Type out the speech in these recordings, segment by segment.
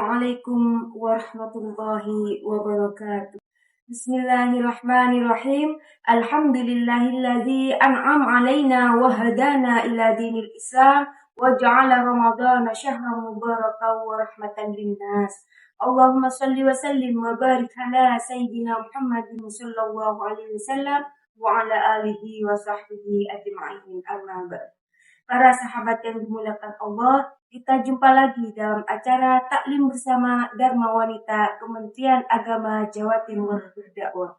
Assalamualaikum warahmatullahi wabarakatuh. Bismillahirrahmanirrahim. Alhamdulillahilladzi an'ama alaina wa hadana ila dinil Islam wa ja'ala Ramadhana syahran mubarakan wa rahmatan linnas. Allahumma salli wa sallim wa barik ala sayyidina Muhammadin sallallahu alaihi wasallam wa ala alihi wa sahbihi ajma'in. Amma ba'd. Para sahabat yang dimuliakan Allah, kita jumpa lagi dalam acara taklim bersama Dharma Wanita Kementerian Agama Jawa Timur Berdakwah.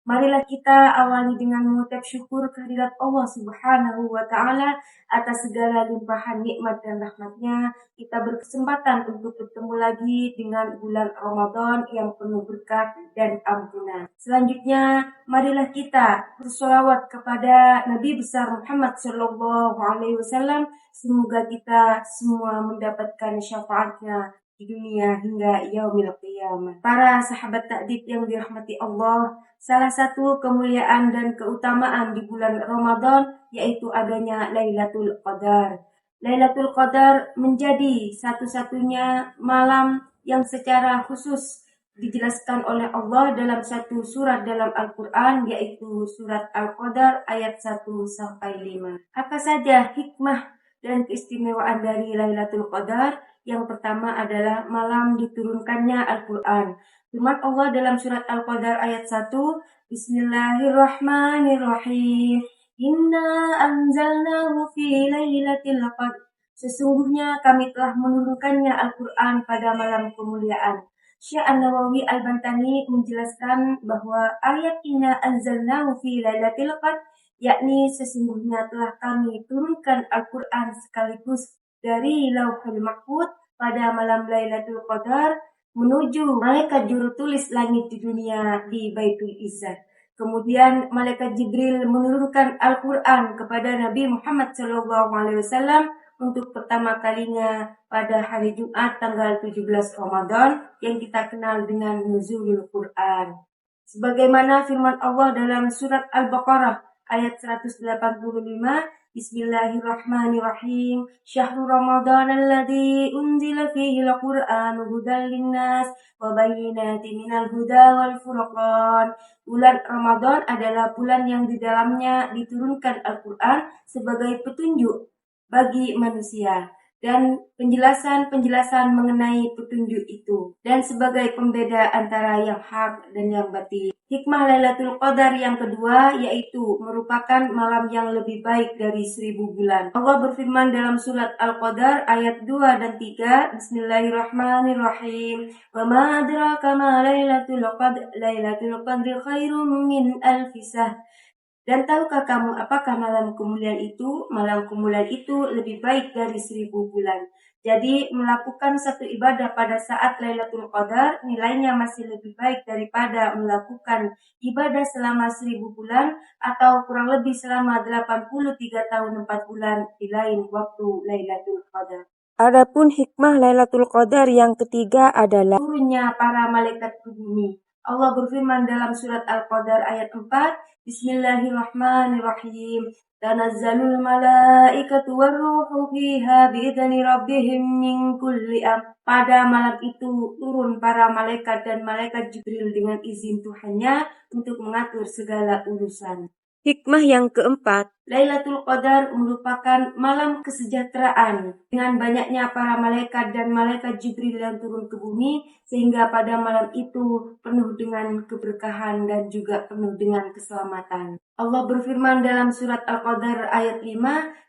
Marilah kita awali dengan mengucap syukur kehadirat Allah Subhanahu wa Ta'ala atas segala limpahan nikmat dan rahmatnya. Kita berkesempatan untuk bertemu lagi dengan bulan Ramadan yang penuh berkah dan ampunan. Selanjutnya, marilah kita bersolawat kepada Nabi besar Muhammad Sallallahu Alaihi Wasallam. Semoga kita semua mendapatkan syafaatnya di dunia hingga yaumil qiyamah. Para sahabat takdib yang dirahmati Allah, salah satu kemuliaan dan keutamaan di bulan Ramadan yaitu adanya Lailatul Qadar. Lailatul Qadar menjadi satu-satunya malam yang secara khusus dijelaskan oleh Allah dalam satu surat dalam Al-Quran, yaitu surat Al-Qadar ayat 1-5. Apa saja hikmah dan keistimewaan dari Lailatul Qadar? Yang pertama adalah malam diturunkannya Al-Quran. Firman Allah dalam surat Al-Qadar ayat 1, Bismillahirrahmanirrahim. Inna anzalnahu fi lailatul qadr. Sesungguhnya kami telah menurunkannya Al-Quran pada malam kemuliaan. Syekh An-Nawawi Al-Bantani menjelaskan bahwa ayat Inna anzalnahu fi lailatul qadr, yakni sesungguhnya telah kami turunkan Al-Quran sekaligus dari Lauhul Mahfuz pada malam Lailatul Qadar menuju malaikat juru tulis langit di dunia di Baitul Izzah. Kemudian malaikat Jibril menurunkan Al-Quran kepada Nabi Muhammad SAW untuk pertama kalinya pada hari Jumat tanggal 17 Ramadan yang kita kenal dengan Nuzulul Quran. Sebagaimana firman Allah dalam surat Al-Baqarah ayat 185, Bismillahirrahmanirrahim. Syahrul Ramadan alladzi unzila fihi al-Qur'anu hudan linnas wa bayyinatin minal huda wal furqan. Bulan Ramadan adalah bulan yang di dalamnya diturunkan Al-Qur'an sebagai petunjuk bagi manusia dan penjelasan-penjelasan mengenai petunjuk itu dan sebagai pembeda antara yang hak dan yang batil. Hikmah Lailatul Qadar yang kedua yaitu merupakan malam yang lebih baik dari 1000 bulan. Allah berfirman dalam surat Al-Qadar ayat 2 dan 3, Bismillahirrahmanirrahim. Wa ma adraka ma Lailatul Qadr, Lailatul Qadri khairum min alfi shahr. Dan tahukah kamu apakah malam kemuliaan itu? Malam kemuliaan itu lebih baik dari 1000 bulan. Jadi melakukan satu ibadah pada saat Lailatul Qadar nilainya masih lebih baik daripada melakukan ibadah selama 1000 bulan atau kurang lebih selama 83 tahun 4 bulan di lain waktu Lailatul Qadar. Adapun hikmah Lailatul Qadar yang ketiga adalah turunnya para malaikat ke bumi. Allah berfirman dalam surat Al-Qadar ayat 4, Bismillahirrahmanirrahim. Tanazzalul malaikatu warruhu fiha biidzni rabbihim min kulli amr. Pada malam itu turun para malaikat dan malaikat Jibril dengan izin Tuhannya untuk mengatur segala urusan. Hikmah yang keempat, Lailatul Qadar merupakan malam kesejahteraan dengan banyaknya para malaikat dan malaikat Jibril yang turun ke bumi sehingga pada malam itu penuh dengan keberkahan dan juga penuh dengan keselamatan. Allah berfirman dalam surat Al-Qadar ayat 5,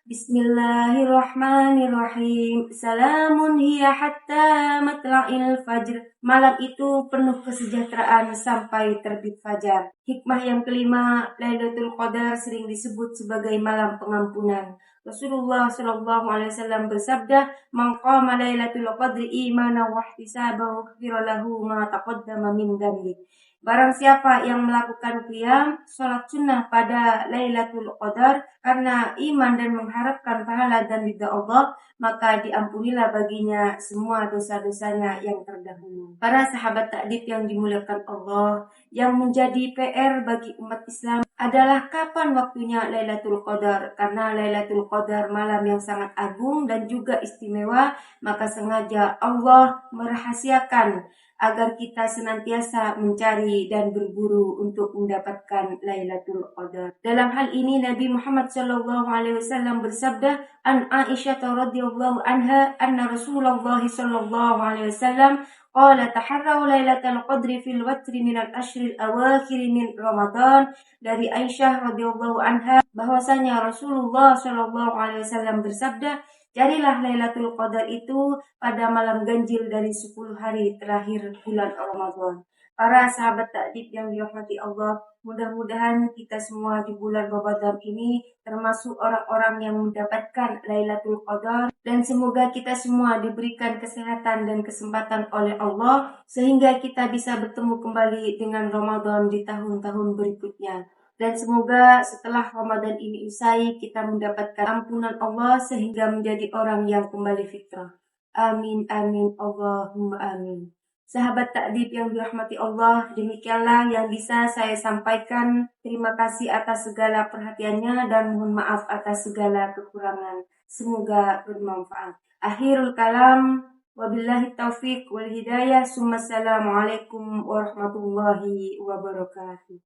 Bismillahirrahmanirrahim. Salamun hiya hatta matla'il fajr. Malam itu penuh kesejahteraan sampai terbit fajar. Hikmah yang kelima, Lailatul Qadar sering disebut sebagai malam pengampunan. Rasulullah Shallallahu Alaihi Wasallam bersabda, "Man qama Lailatul Qadri imanan wa ihtisaban ghufira lahu ma taqaddama min dhanbi." Barang siapa yang melakukan qiyam, sholat sunnah pada Lailatul Qadar karena iman dan mengharapkan pahala dan ridha Allah, maka diampunilah baginya semua dosa-dosanya yang terdahulu. Para sahabat takdib yang dimuliakan Allah, yang menjadi PR bagi umat Islam adalah kapan waktunya Lailatul Qadar. Karena Lailatul Qadar malam yang sangat agung dan juga istimewa, maka sengaja Allah merahasiakan agar kita senantiasa mencari dan berburu untuk mendapatkan Lailatul Qadar. Dalam hal ini Nabi Muhammad SAW bersabda, an Aisyah radhiyallahu anha anna Rasulullah SAW qala taharraw Lailatul Qadri fil watri minal ashril awakhir min Ramadan. Dari Aisyah radhiyallahu anha bahwasanya Rasulullah Shallallahu alaihi wasallam bersabda, carilah Lailatul Qadar itu pada malam ganjil dari 10 hari terakhir bulan Ramadan. Para sahabat takdib yang dirahmati Allah, mudah-mudahan kita semua di bulan Ramadan ini termasuk orang-orang yang mendapatkan Lailatul Qadar, dan semoga kita semua diberikan kesehatan dan kesempatan oleh Allah sehingga kita bisa bertemu kembali dengan Ramadan di tahun-tahun berikutnya. Dan semoga setelah Ramadan ini usai kita mendapatkan ampunan Allah sehingga menjadi orang yang kembali fitrah. Amin amin Allahumma amin. Sahabat takdib yang dirahmati Allah, demikianlah yang bisa saya sampaikan. Terima kasih atas segala perhatiannya dan mohon maaf atas segala kekurangan. Semoga bermanfaat. Akhirul kalam, wabillahi taufiq wal hidayah. Assalamualaikum warahmatullahi wabarakatuh.